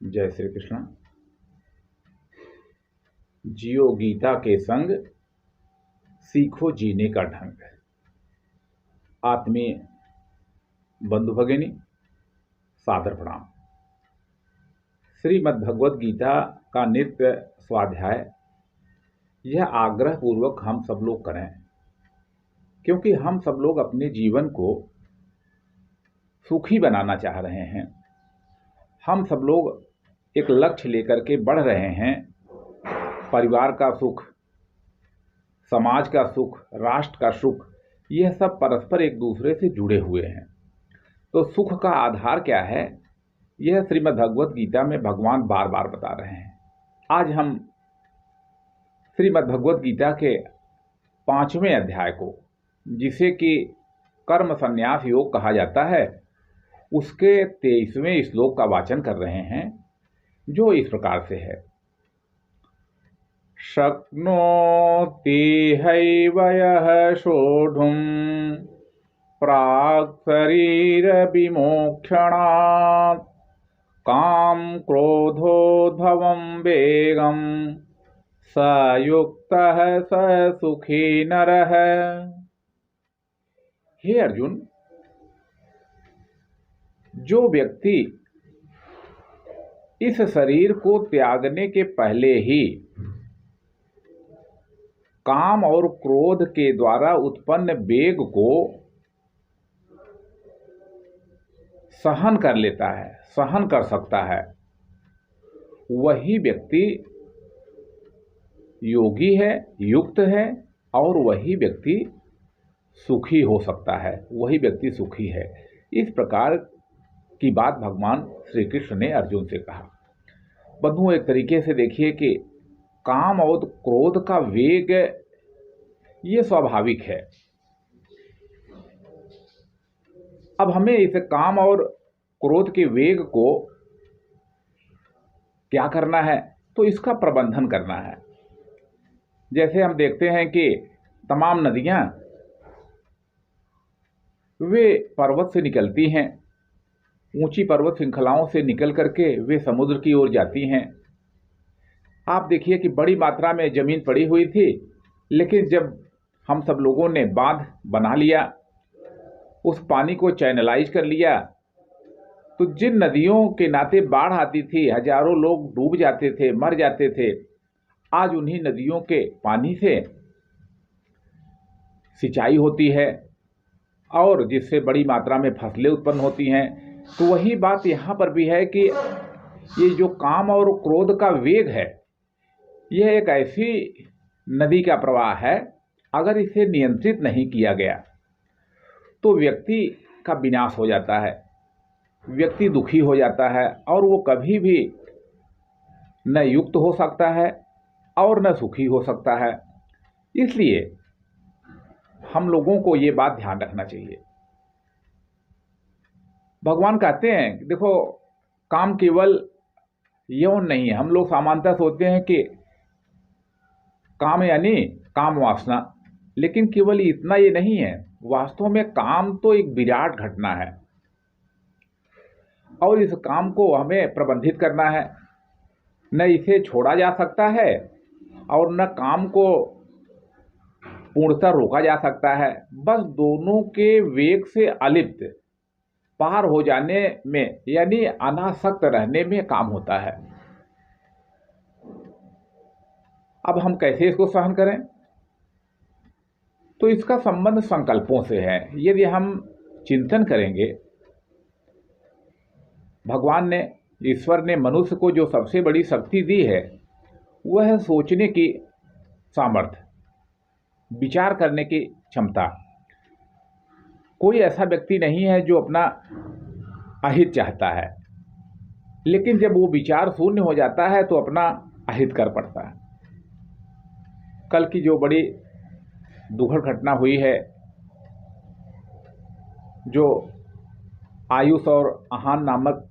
जय श्री कृष्ण। जियो गीता के संग, सीखो जीने का ढंग। आत्मीय बंधु भगिनी, सादर प्रणाम। श्रीमद् भगवद गीता का नित्य स्वाध्याय यह आग्रह पूर्वक हम सब लोग करें, क्योंकि हम सब लोग अपने जीवन को सुखी बनाना चाह रहे हैं। हम सब लोग एक लक्ष्य लेकर के बढ़ रहे हैं। परिवार का सुख, समाज का सुख, राष्ट्र का सुख, यह सब परस्पर एक दूसरे से जुड़े हुए हैं। तो सुख का आधार क्या है, यह श्रीमद् भगवद गीता में भगवान बार बार बता रहे हैं। आज हम श्रीमद् भगवद गीता के 5वें अध्याय को, जिसे कि कर्म संन्यास योग कहा जाता है, उसके 23वें श्लोक का वाचन कर रहे हैं, जो इस प्रकार से है। शक्नोति हैव यः सोढुं प्राक् शरीर विमोक्षणात् काम क्रोधोद्भवं वेगं स युक्तः स सुखी नरः। हे अर्जुन, जो व्यक्ति इस शरीर को त्यागने के पहले ही काम और क्रोध के द्वारा उत्पन्न वेग को सहन कर लेता है, सहन कर सकता है, वही व्यक्ति योगी है, युक्त है, और वही व्यक्ति सुखी हो सकता है, वही व्यक्ति सुखी है। इस प्रकार की बात भगवान श्री कृष्ण ने अर्जुन से कहा। बंधुओं, एक तरीके से देखिए कि काम और क्रोध का वेग ये स्वाभाविक है। अब हमें इस काम और क्रोध के वेग को क्या करना है, तो इसका प्रबंधन करना है। जैसे हम देखते हैं कि तमाम नदियां वे पर्वत से निकलती हैं, ऊंची पर्वत श्रृंखलाओं से निकल करके वे समुद्र की ओर जाती हैं। आप देखिए कि बड़ी मात्रा में जमीन पड़ी हुई थी, लेकिन जब हम सब लोगों ने बांध बना लिया, उस पानी को चैनलाइज कर लिया, तो जिन नदियों के नाते बाढ़ आती थी, हजारों लोग डूब जाते थे, मर जाते थे, आज उन्हीं नदियों के पानी से सिंचाई होती है और जिससे बड़ी मात्रा में फसलें उत्पन्न होती हैं। तो वही बात यहाँ पर भी है कि ये जो काम और क्रोध का वेग है, यह एक ऐसी नदी का प्रवाह है, अगर इसे नियंत्रित नहीं किया गया तो व्यक्ति का विनाश हो जाता है, व्यक्ति दुखी हो जाता है, और वो कभी भी न युक्त हो सकता है और न सुखी हो सकता है। इसलिए हम लोगों को ये बात ध्यान रखना चाहिए। भगवान कहते हैं कि देखो, काम केवल यौन नहीं है। हम लोग सामान्यतः सोचते हैं कि काम यानी काम वासना, लेकिन केवल इतना ये नहीं है। वास्तव में काम तो एक विराट घटना है, और इस काम को हमें प्रबंधित करना है। न इसे छोड़ा जा सकता है और न काम को पूर्णतः रोका जा सकता है। बस दोनों के वेग से अलिप्त पार हो जाने में, यानी अनासक्त रहने में काम होता है। अब हम कैसे इसको सहन करें, तो इसका संबंध संकल्पों से है। यदि हम चिंतन करेंगे, भगवान ने, ईश्वर ने मनुष्य को जो सबसे बड़ी शक्ति दी है, वह है सोचने की सामर्थ्य, विचार करने की क्षमता। कोई ऐसा व्यक्ति नहीं है जो अपना अहित चाहता है, लेकिन जब वो विचार शून्य हो जाता है तो अपना अहित कर पड़ता है। कल की जो बड़ी दुखद घटना हुई है, जो आयुष और आहान नामक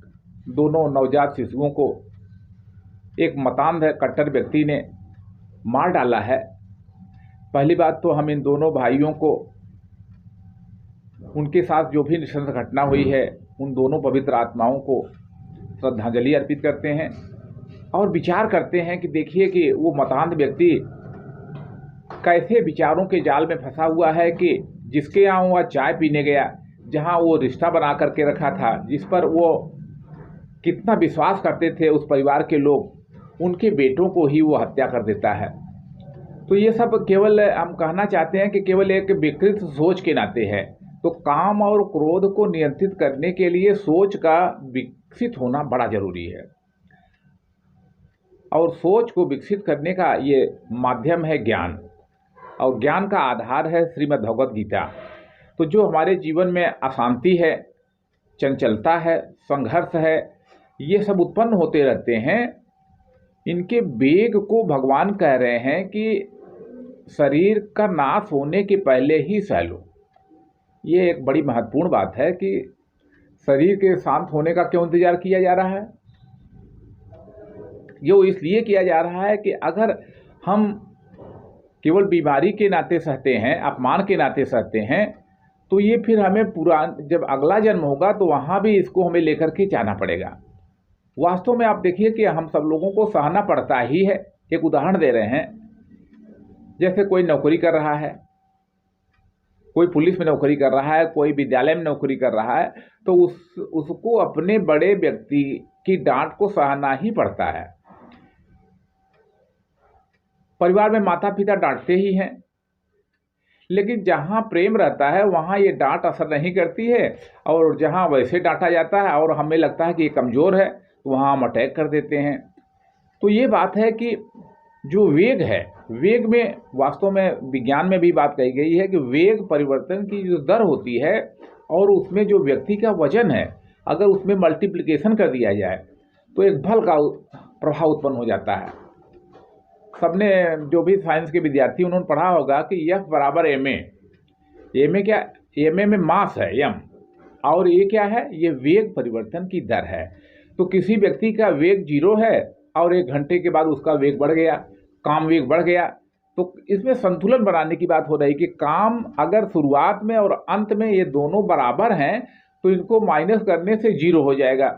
दोनों नवजात शिशुओं को एक मतांध कट्टर व्यक्ति ने मार डाला है। पहली बात तो हम इन दोनों भाइयों को, उनके साथ जो भी नृशंस घटना हुई है, उन दोनों पवित्र आत्माओं को श्रद्धांजलि अर्पित करते हैं और विचार करते हैं कि देखिए कि वो मतांध व्यक्ति कैसे विचारों के जाल में फंसा हुआ है कि जिसके यहाँ वह चाय पीने गया, जहाँ वो रिश्ता बना करके रखा था, जिस पर वो कितना विश्वास करते थे उस परिवार के लोग, उनके बेटों को ही वो हत्या कर देता है। तो ये सब केवल हम कहना चाहते हैं कि केवल एक विकृत सोच के नाते है। तो काम और क्रोध को नियंत्रित करने के लिए सोच का विकसित होना बड़ा जरूरी है, और सोच को विकसित करने का ये माध्यम है ज्ञान, और ज्ञान का आधार है श्रीमद् भगवत गीता। तो जो हमारे जीवन में अशांति है, चंचलता है, संघर्ष है, ये सब उत्पन्न होते रहते हैं, इनके वेग को भगवान कह रहे हैं कि शरीर का नाश होने के पहले ही सह लो। ये एक बड़ी महत्वपूर्ण बात है कि शरीर के शांत होने का क्यों इंतजार किया जा रहा है। ये इसलिए किया जा रहा है कि अगर हम केवल बीमारी के नाते सहते हैं, अपमान के नाते सहते हैं, तो ये फिर हमें जब अगला जन्म होगा तो वहाँ भी इसको हमें लेकर के जाना पड़ेगा। वास्तव में आप देखिए कि हम सब लोगों को सहना पड़ता ही है। एक उदाहरण दे रहे हैं, जैसे कोई नौकरी कर रहा है, कोई पुलिस में नौकरी कर रहा है, कोई विद्यालय में नौकरी कर रहा है, तो उसको अपने बड़े व्यक्ति की डांट को सहना ही पड़ता है। परिवार में माता पिता डांटते ही हैं, लेकिन जहाँ प्रेम रहता है वहाँ ये डांट असर नहीं करती है, और जहाँ वैसे डांटा जाता है और हमें लगता है कि ये कमज़ोर है, तो वहाँ हम अटैक कर देते हैं। तो ये बात है कि जो वेग है, वेग में वास्तव में विज्ञान में भी बात कही गई है कि वेग परिवर्तन की जो दर होती है, और उसमें जो व्यक्ति का वजन है, अगर उसमें मल्टीप्लिकेशन कर दिया जाए तो एक बल का प्रभाव उत्पन्न हो जाता है। सबने, जो भी साइंस के विद्यार्थी, उन्होंने पढ़ा होगा कि F बराबर ma। ma क्या, ma में मास है m, और ये क्या है, ये वेग परिवर्तन की दर है। तो किसी व्यक्ति का वेग 0 है और 1 घंटे के बाद उसका वेग बढ़ गया, काम वेग बढ़ गया, तो इसमें संतुलन बनाने की बात हो रही कि काम अगर शुरुआत में और अंत में ये दोनों बराबर हैं तो इनको माइनस करने से 0 हो जाएगा,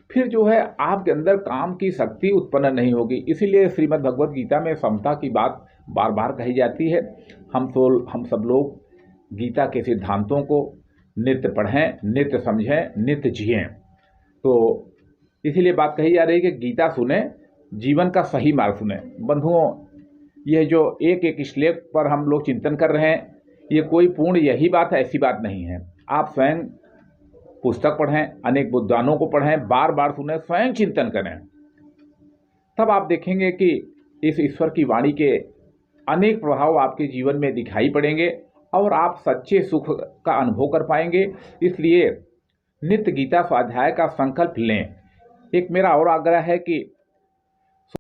फिर जो है आपके अंदर काम की शक्ति उत्पन्न नहीं होगी। इसीलिए श्रीमद् भगवत गीता में समता की बात बार बार कही जाती है। हम सब लोग गीता के सिद्धांतों को नित्य पढ़ें, नित्य समझें, नित्य जिएं। तो इसीलिए बात कही जा रही है कि गीता सुने, जीवन का सही मार्ग सुने। बंधुओं, यह जो एक एक श्लोक पर हम लोग चिंतन कर रहे हैं, ये कोई पूर्ण यही बात है, ऐसी बात नहीं है। आप स्वयं पुस्तक पढ़ें, अनेक विद्वानों को पढ़ें, बार बार सुनें, स्वयं चिंतन करें, तब आप देखेंगे कि इस ईश्वर की वाणी के अनेक प्रभाव आपके जीवन में दिखाई पड़ेंगे और आप सच्चे सुख का अनुभव कर पाएंगे। इसलिए नित्य गीता स्वाध्याय का संकल्प लें। एक मेरा और आग्रह है कि